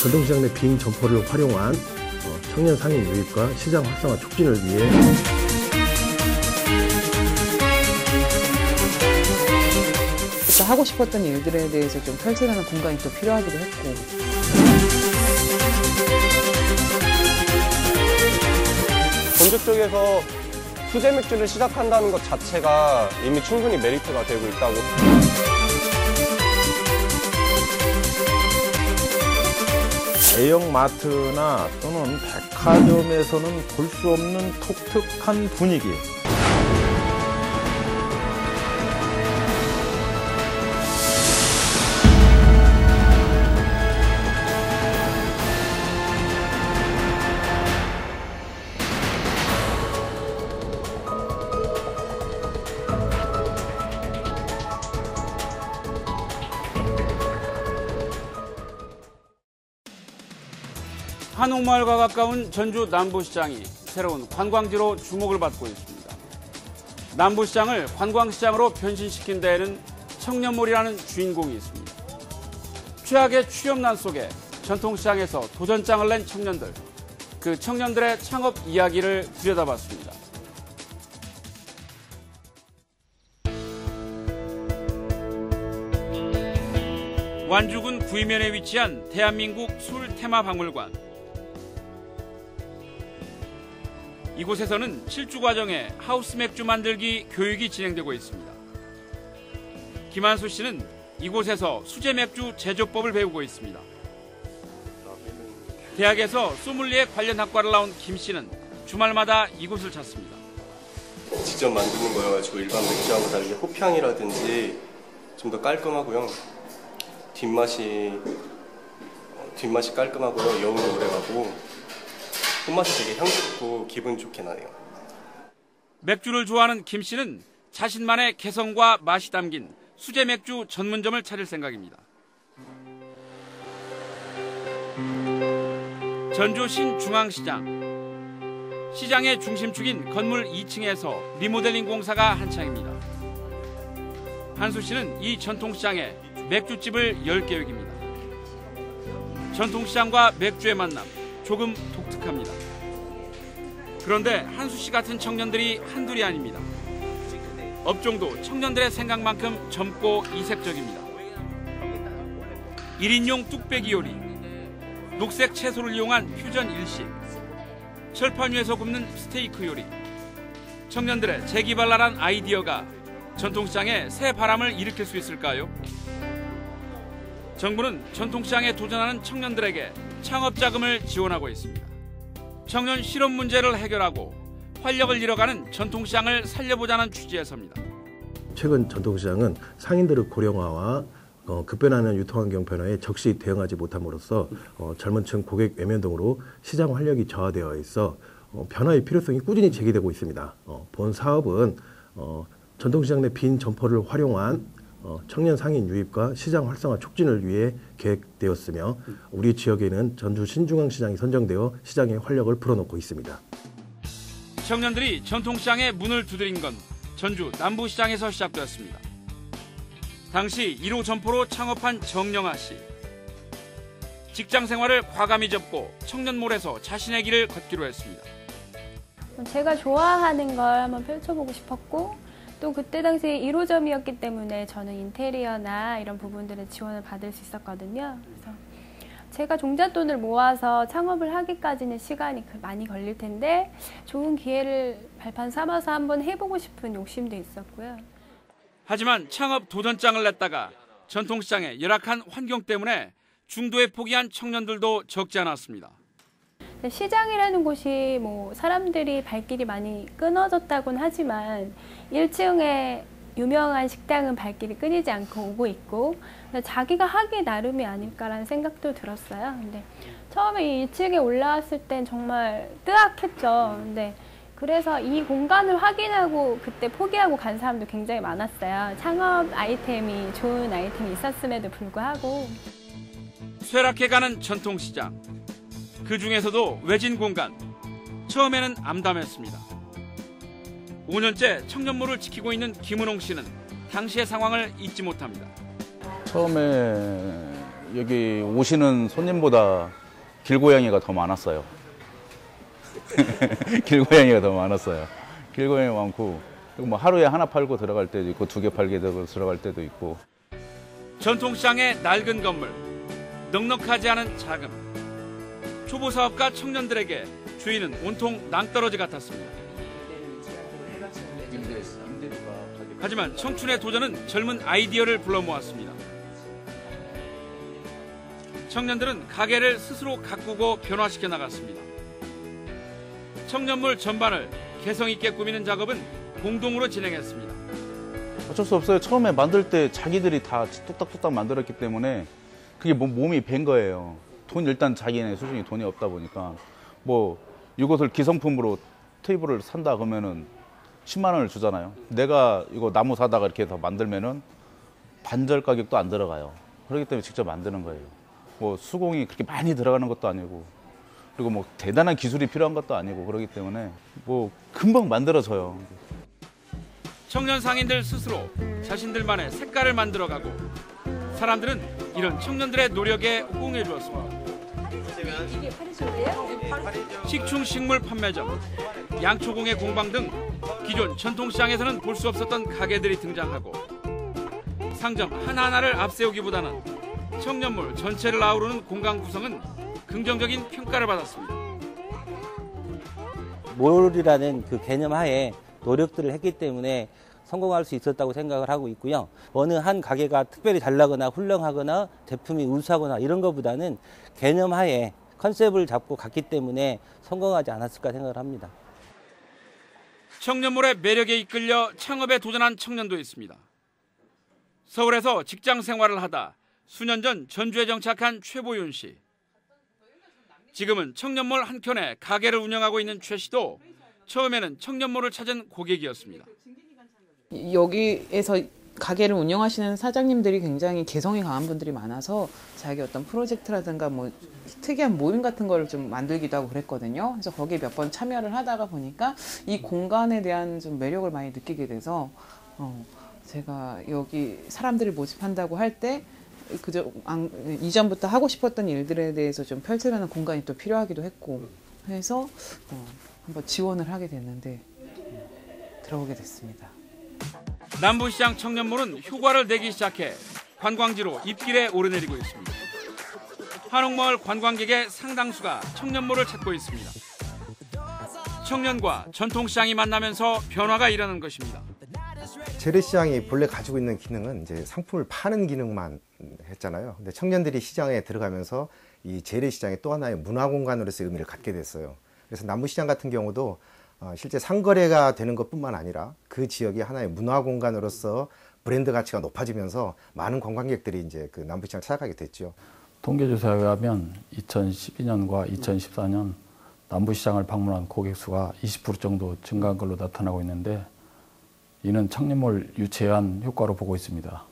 전통시장 내 빈 점포를 활용한 청년 상인 유입과 시장 활성화 촉진을 위해 하고 싶었던 일들에 대해서 좀 펼쳐나가는 공간이 또 필요하기도 했고. 본주 쪽에서 수제 맥주를 시작한다는 것 자체가 이미 충분히 메리트가 되고 있다고. 대형 마트나 또는 백화점에서는 볼 수 없는 독특한 분위기. 한옥마을과 가까운 전주 남부시장이 새로운 관광지로 주목을 받고 있습니다. 남부시장을 관광시장으로 변신시킨 데에는 청년몰이라는 주인공이 있습니다. 최악의 취업난 속에 전통시장에서 도전장을 낸 청년들, 그 청년들의 창업 이야기를 들여다봤습니다. 완주군 구이면에 위치한 대한민국 술 테마박물관. 이곳에서는 실주 과정에 하우스 맥주 만들기 교육이 진행되고 있습니다. 김한수 씨는 이곳에서 수제 맥주 제조법을 배우고 있습니다. 대학에서 소믈리에 관련 학과를 나온 김 씨는 주말마다 이곳을 찾습니다. 직접 만드는 거여가지고 일반 맥주하고 다르게 호평이라든지 좀 더 깔끔하고요. 뒷맛이 깔끔하고요. 여운이 오래가고 손맛이 되게 향긋고 기분 좋게 나네요. 맥주를 좋아하는 김 씨는 자신만의 개성과 맛이 담긴 수제 맥주 전문점을 차릴 생각입니다. 전주 신중앙시장. 시장의 중심축인 건물 2층에서 리모델링 공사가 한창입니다. 한수 씨는 이 전통시장에 맥주집을 열 계획입니다. 전통시장과 맥주의 만남, 조금 독특합니다. 그런데 한수 씨 같은 청년들이 한둘이 아닙니다. 업종도 청년들의 생각만큼 젊고 이색적입니다. 1인용 뚝배기 요리, 녹색 채소를 이용한 퓨전 일식, 철판 위에서 굽는 스테이크 요리. 청년들의 재기발랄한 아이디어가 전통시장에 새 바람을 일으킬 수 있을까요? 정부는 전통시장에 도전하는 청년들에게 창업자금을 지원하고 있습니다. 청년 실업 문제를 해결하고 활력을 잃어가는 전통시장을 살려보자는 취지에서입니다. 최근 전통시장은 상인들의 고령화와 급변하는 유통환경 변화에 적시 대응하지 못함으로써 젊은 층 고객 외면 등으로 시장 활력이 저하되어 있어 변화의 필요성이 꾸준히 제기되고 있습니다. 본 사업은 전통시장 내 빈 점포를 활용한 청년 상인 유입과 시장 활성화 촉진을 위해 계획되었으며 우리 지역에는 전주 신중앙시장이 선정되어 시장의 활력을 불어넣고 있습니다. 청년들이 전통시장에 문을 두드린 건 전주 남부시장에서 시작되었습니다. 당시 1호 점포로 창업한 정영아 씨. 직장 생활을 과감히 접고 청년몰에서 자신의 길을 걷기로 했습니다. 제가 좋아하는 걸 한번 펼쳐보고 싶었고 또 그때 당시에 1호점이었기 때문에 저는 인테리어나 이런 부분들의 지원을 받을 수 있었거든요. 그래서 제가 종잣돈을 모아서 창업을 하기까지는 시간이 많이 걸릴 텐데 좋은 기회를 발판 삼아서 한번 해보고 싶은 욕심도 있었고요. 하지만 창업 도전장을 냈다가 전통시장의 열악한 환경 때문에 중도에 포기한 청년들도 적지 않았습니다. 시장이라는 곳이 사람들이 발길이 많이 끊어졌다고는 하지만 1층에 유명한 식당은 발길이 끊이지 않고 오고 있고 자기가 하기 나름이 아닐까라는 생각도 들었어요. 근데 처음에 1층에 올라왔을 땐 정말 뜨악했죠. 근데 그래서 이 공간을 확인하고 그때 포기하고 간 사람도 굉장히 많았어요. 창업 아이템이 좋은 아이템이 있었음에도 불구하고. 쇠락해가는 전통시장. 그 중에서도 외진 공간. 처음에는 암담했습니다. 5년째 청년몰을 지키고 있는 김은홍 씨는 당시의 상황을 잊지 못합니다. 처음에 여기 오시는 손님보다 길고양이가 더 많았어요. 길고양이가 더 많았어요. 길고양이 많고, 그리고 뭐 하루에 하나 팔고 들어갈 때도 있고, 2개 팔게 되고 들어갈 때도 있고. 전통시장의 낡은 건물, 넉넉하지 않은 자금. 초보 사업가 청년들에게 주인은 온통 낭떠러지 같았습니다. 하지만 청춘의 도전은 젊은 아이디어를 불러 모았습니다. 청년들은 가게를 스스로 가꾸고 변화시켜 나갔습니다. 청년몰 전반을 개성 있게 꾸미는 작업은 공동으로 진행했습니다. 어쩔 수 없어요. 처음에 만들 때 자기들이 다 뚝딱뚝딱 만들었기 때문에 그게 몸이 밴 거예요. 돈 일단 자기네 수준이 돈이 없다 보니까 뭐 이것을 기성품으로 테이블을 산다 그러면은 10만 원을 주잖아요. 내가 이거 나무 사다가 이렇게 해서 만들면은 반절 가격도 안 들어가요. 그렇기 때문에 직접 만드는 거예요. 뭐 수공이 그렇게 많이 들어가는 것도 아니고, 그리고 뭐 대단한 기술이 필요한 것도 아니고, 그렇기 때문에 뭐 금방 만들어져요. 청년 상인들 스스로 자신들만의 색깔을 만들어가고, 사람들은 이런 청년들의 노력에 호응해 주었습니다. 식충 식물 판매점, 양초공예 공방 등 기존 전통시장에서는 볼 수 없었던 가게들이 등장하고, 상점 하나하나를 앞세우기보다는 청년몰 전체를 아우르는 공간 구성은 긍정적인 평가를 받았습니다. 몰이라는 그 개념 하에 노력들을 했기 때문에 성공할 수 있었다고 생각을 하고 있고요. 어느 한 가게가 특별히 잘나거나 훌륭하거나 제품이 우수하거나 이런 것보다는 개념 하에 컨셉을 잡고 갔기 때문에 성공하지 않았을까 생각을 합니다. 청년몰의 매력에 이끌려 창업에 도전한 청년도 있습니다. 서울에서 직장 생활을 하다 수년 전 전주에 정착한 최보윤 씨. 지금은 청년몰 한켠에 가게를 운영하고 있는 최 씨도 처음에는 청년몰을 찾은 고객이었습니다. 여기에서 가게를 운영하시는 사장님들이 굉장히 개성이 강한 분들이 많아서 자기 어떤 프로젝트라든가 뭐 특이한 모임 같은 거를 좀 만들기도 하고 그랬거든요. 그래서 거기에 몇 번 참여를 하다가 보니까 이 공간에 대한 좀 매력을 많이 느끼게 돼서 제가 여기 사람들을 모집한다고 할 때 이전부터 하고 싶었던 일들에 대해서 좀 펼쳐나가는 공간이 또 필요하기도 했고 해서 한번 지원을 하게 됐는데 들어오게 됐습니다. 남부시장 청년몰은 효과를 내기 시작해 관광지로 입길에 오르내리고 있습니다. 한옥마을 관광객의 상당수가 청년몰을 찾고 있습니다. 청년과 전통시장이 만나면서 변화가 일어나는 것입니다. 재래시장이 본래 가지고 있는 기능은 이제 상품을 파는 기능만 했잖아요. 근데 청년들이 시장에 들어가면서 이 재래시장이 또 하나의 문화공간으로서의 의미를 갖게 됐어요. 그래서 남부시장 같은 경우도 실제 상거래가 되는 것뿐만 아니라 그 지역이 하나의 문화공간으로서 브랜드 가치가 높아지면서 많은 관광객들이 이제 그 남부시장을 찾아가게 됐죠. 통계조사에 의하면 2012년과 2014년 남부시장을 방문한 고객 수가 20% 정도 증가한 걸로 나타나고 있는데, 이는 청년몰 유치에 한 효과로 보고 있습니다.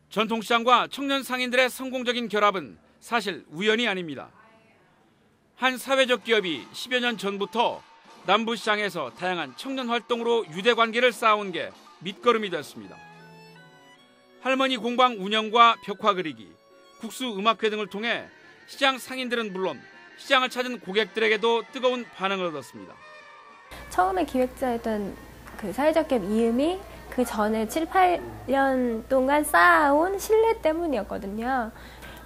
전통시장과 청년 상인들의 성공적인 결합은 사실 우연이 아닙니다. 한 사회적 기업이 10여 년 전부터 남부시장에서 다양한 청년 활동으로 유대관계를 쌓아온 게 밑거름이 됐습니다. 할머니 공방 운영과 벽화 그리기, 국수 음악회 등을 통해 시장 상인들은 물론 시장을 찾은 고객들에게도 뜨거운 반응을 얻었습니다. 처음에 기획자였던 그 사회적 기업 이음이 그 전에 7, 8년 동안 쌓아온 신뢰 때문이었거든요.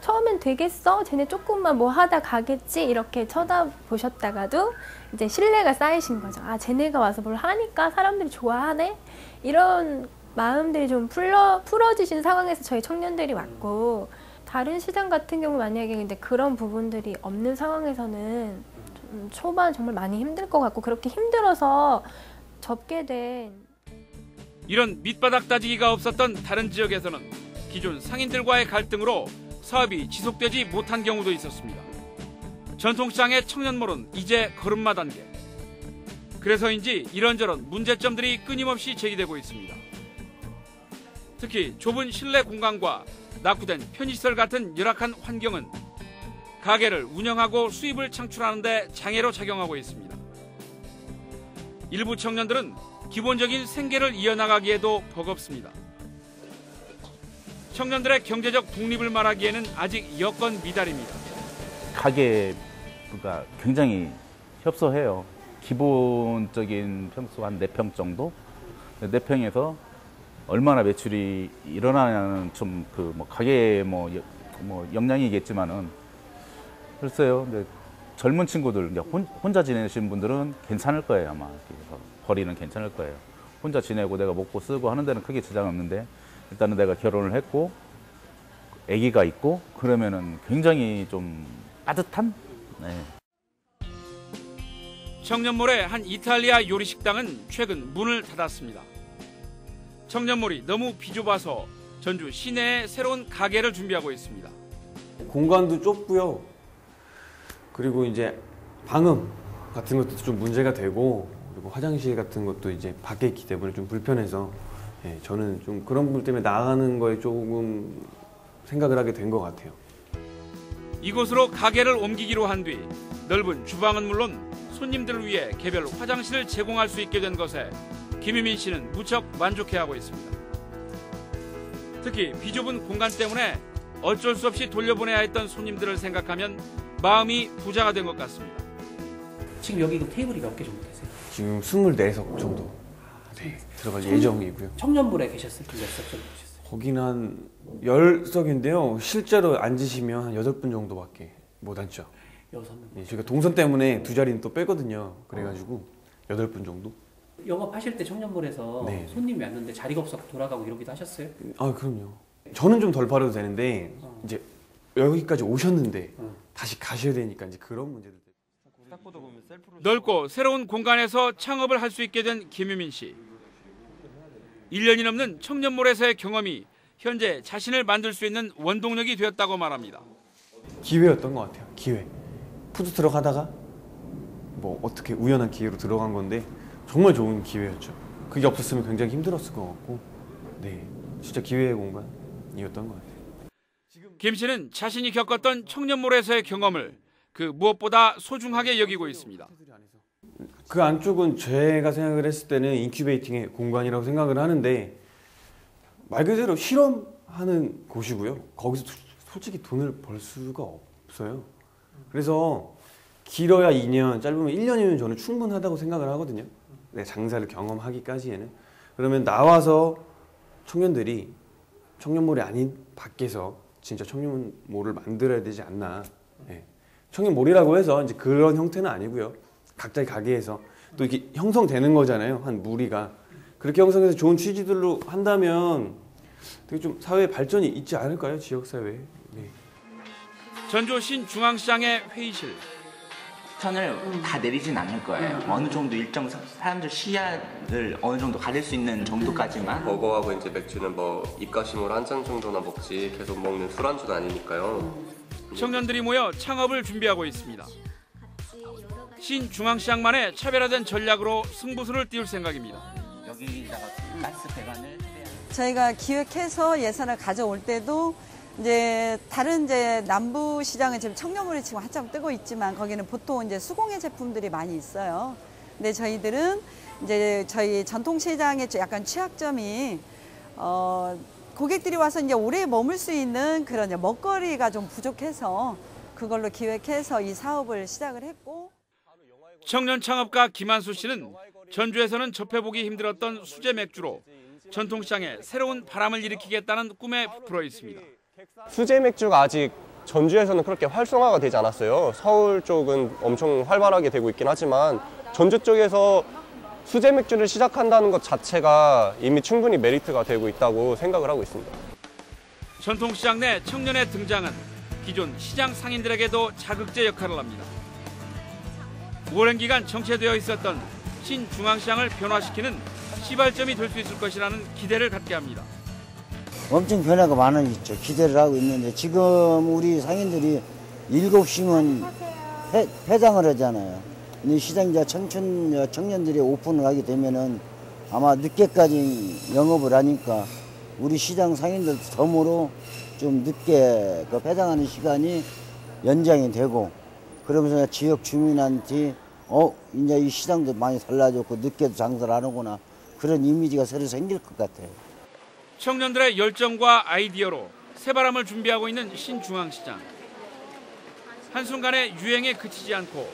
처음엔 되겠어? 쟤네 조금만 뭐 하다 가겠지? 이렇게 쳐다보셨다가도 이제 신뢰가 쌓이신 거죠. 아, 쟤네가 와서 뭘 하니까 사람들이 좋아하네? 이런 마음들이 좀 풀어지신 상황에서 저희 청년들이 왔고, 다른 시장 같은 경우 만약에 근데 그런 부분들이 없는 상황에서는 좀 초반 정말 많이 힘들 것 같고, 그렇게 힘들어서 접게 된. 이런 밑바닥 따지기가 없었던 다른 지역에서는 기존 상인들과의 갈등으로 사업이 지속되지 못한 경우도 있었습니다. 전통시장의 청년몰은 이제 걸음마 단계. 그래서인지 이런저런 문제점들이 끊임없이 제기되고 있습니다. 특히 좁은 실내 공간과 낙후된 편의시설 같은 열악한 환경은 가게를 운영하고 수입을 창출하는 데 장애로 작용하고 있습니다. 일부 청년들은 기본적인 생계를 이어나가기에도 버겁습니다. 청년들의 경제적 독립을 말하기에는 아직 여건 미달입니다. 가게가 굉장히 협소해요. 기본적인 평수 한 4평 정도? 4평에서 얼마나 매출이 일어나냐는 좀 그 뭐 가게 뭐 역량이겠지만은 글쎄요. 근데 젊은 친구들 이제 혼자 지내시는 분들은 괜찮을 거예요 아마. 그래서 거리는 괜찮을 거예요. 혼자 지내고 내가 먹고 쓰고 하는 데는 크게 지장 없는데 일단은 내가 결혼을 했고 아기가 있고 그러면은 굉장히 좀 빠듯한. 네. 청년몰의 한 이탈리아 요리 식당은 최근 문을 닫았습니다. 청년몰이 너무 비좁아서 전주 시내에 새로운 가게를 준비하고 있습니다. 공간도 좁고요. 그리고 이제 방음 같은 것도 좀 문제가 되고, 그리고 화장실 같은 것도 이제 밖에 있기 때문에 좀 불편해서 저는 좀 그런 부분 때문에 나가는 거에 조금 생각을 하게 된 것 같아요. 이곳으로 가게를 옮기기로 한 뒤 넓은 주방은 물론 손님들을 위해 개별 화장실을 제공할 수 있게 된 것에 김유민 씨는 무척 만족해하고 있습니다. 특히 비좁은 공간 때문에 어쩔 수 없이 돌려보내야 했던 손님들을 생각하면 마음이 부자가 된 것 같습니다. 지금 여기 테이블이 몇 개 정도 되세요? 지금 24석 정도 들어갈 예정이고요. 청년몰에 계셨을 때 몇 석 정도 계셨어요? 거기는 한 10석인데요. 실제로 앉으시면 한 8분 정도밖에 못 앉죠. 6명? 저희가 동선 때문에 두 자리는 또 빼거든요. 그래가지고 8분 정도? 영업하실 때 청년몰에서 손님이 왔는데 자리가 없어서 돌아가고 이러기도 하셨어요? 아, 그럼요. 저는 좀 덜 팔아도 되는데 이제 여기까지 오셨는데 다시 가셔야 되니까 이제 그런 문제들. 넓고 새로운 공간에서 창업을 할 수 있게 된 김유민 씨. 1년이 넘는 청년몰에서의 경험이 현재 자신을 만들 수 있는 원동력이 되었다고 말합니다. 기회였던 것 같아요. 기회. 푸드트럭 하다가 뭐 어떻게 우연한 기회로 들어간 건데 정말 좋은 기회였죠. 그게 없었으면 굉장히 힘들었을 것 같고, 네, 진짜 기회의 공간이었던 것 같아요. 김 씨는 자신이 겪었던 청년몰에서의 경험을 그 무엇보다 소중하게 여기고 있습니다. 그 안쪽은 제가 생각을 했을 때는 인큐베이팅의 공간이라고 생각을 하는데 말 그대로 실험하는 곳이고요. 거기서 솔직히 돈을 벌 수가 없어요. 그래서 길어야 2년, 짧으면 1년이면 저는 충분하다고 생각을 하거든요. 내 장사를 경험하기까지에는. 그러면 나와서 청년들이 청년몰이 아닌 밖에서 진짜 청년몰을 만들어야 되지 않나. 네. 청년몰이라고 해서 이제 그런 형태는 아니고요. 각자의 가게에서 또 이렇게 형성되는 거잖아요. 한 무리가. 그렇게 형성해서 좋은 취지들로 한다면 되게 좀 사회 발전이 있지 않을까요? 지역사회에. 네. 전주 신중앙시장의 회의실. 선을 다 내리진 않을 거예요. 어느 정도 일정 사람들 시야를 어느 정도 가릴 수 있는 정도까지만. 버거하고 이제 맥주는 뭐 입가심으로 한 잔 정도나 먹지 계속 먹는 술안주는 아니니까요. 청년들이 모여 창업을 준비하고 있습니다. 신중앙시장만의 차별화된 전략으로 승부수를 띄울 생각입니다. 여기다가 가스 배관을 저희가 기획해서 예산을 가져올 때도 이제 다른 이제 남부 시장은 지금 청년몰이 지금 한참 뜨고 있지만 거기는 보통 이제 수공예 제품들이 많이 있어요. 근데 저희들은 이제 저희 전통 시장의 약간 취약점이 고객들이 와서 이제 오래 머물 수 있는 그런 먹거리가 좀 부족해서 그걸로 기획해서 이 사업을 시작을 했고. 청년 창업가 김한수 씨는 전주에서는 접해보기 힘들었던 수제 맥주로 전통시장에 새로운 바람을 일으키겠다는 꿈에 부풀어 있습니다. 수제 맥주가 아직 전주에서는 그렇게 활성화가 되지 않았어요. 서울 쪽은 엄청 활발하게 되고 있긴 하지만 전주 쪽에서 수제 맥주를 시작한다는 것 자체가 이미 충분히 메리트가 되고 있다고 생각을 하고 있습니다. 전통시장 내 청년의 등장은 기존 시장 상인들에게도 자극제 역할을 합니다. 오랜 기간 정체되어 있었던 신중앙시장을 변화시키는 시발점이 될 수 있을 것이라는 기대를 갖게 합니다. 엄청 변화가 많아졌죠. 기대를 하고 있는데 지금 우리 상인들이 7시면 폐장을 하잖아요. 근데 시장 이제 청년들이 오픈을 하게 되면은 아마 늦게까지 영업을 하니까 우리 시장 상인들 덤으로 좀 늦게 그 폐장하는 시간이 연장이 되고 그러면서 지역 주민한테 이제 이 시장도 많이 달라졌고 늦게도 장사를 하는구나 그런 이미지가 새로 생길 것 같아요. 청년들의 열정과 아이디어로 새바람을 준비하고 있는 신중앙시장. 한순간에 유행에 그치지 않고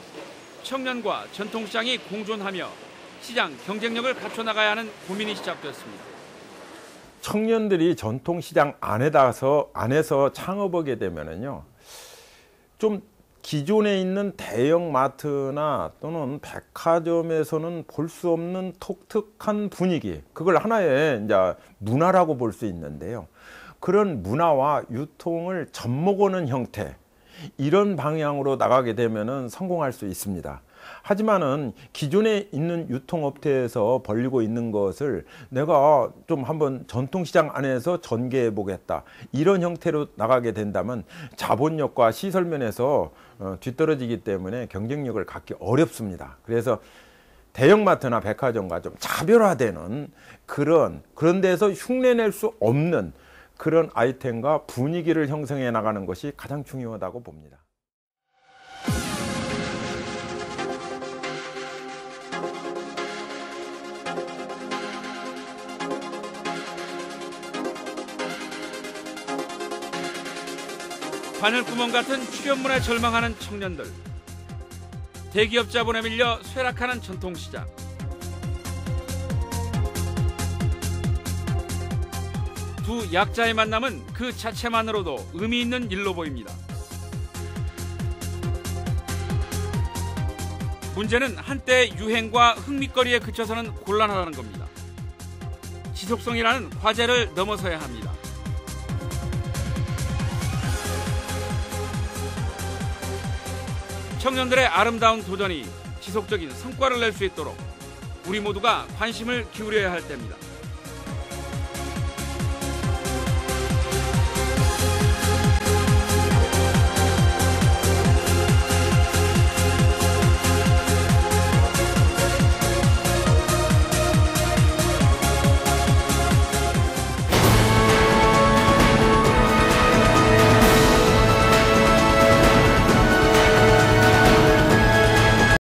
청년과 전통시장이 공존하며 시장 경쟁력을 갖춰나가야 하는 고민이 시작되었습니다. 청년들이 전통시장 안에서 창업하게 되면은요, 좀 기존에 있는 대형 마트나 또는 백화점에서는 볼 수 없는 독특한 분위기, 그걸 하나의 이제 문화라고 볼 수 있는데요. 그런 문화와 유통을 접목하는 형태, 이런 방향으로 나가게 되면은 성공할 수 있습니다. 하지만은 기존에 있는 유통업체에서 벌리고 있는 것을 내가 좀 한번 전통시장 안에서 전개해 보겠다, 이런 형태로 나가게 된다면 자본력과 시설면에서 뒤떨어지기 때문에 경쟁력을 갖기 어렵습니다. 그래서 대형마트나 백화점과 좀 차별화되는 그런 데서 흉내낼 수 없는 그런 아이템과 분위기를 형성해 나가는 것이 가장 중요하다고 봅니다. 바늘구멍 같은 출연문에 절망하는 청년들. 대기업 자본에 밀려 쇠락하는 전통시장. 두 약자의 만남은 그 자체만으로도 의미 있는 일로 보입니다. 문제는 한때 유행과 흥미거리에 그쳐서는 곤란하다는 겁니다. 지속성이라는 과제를 넘어서야 합니다. 청년들의 아름다운 도전이 지속적인 성과를 낼 수 있도록 우리 모두가 관심을 기울여야 할 때입니다.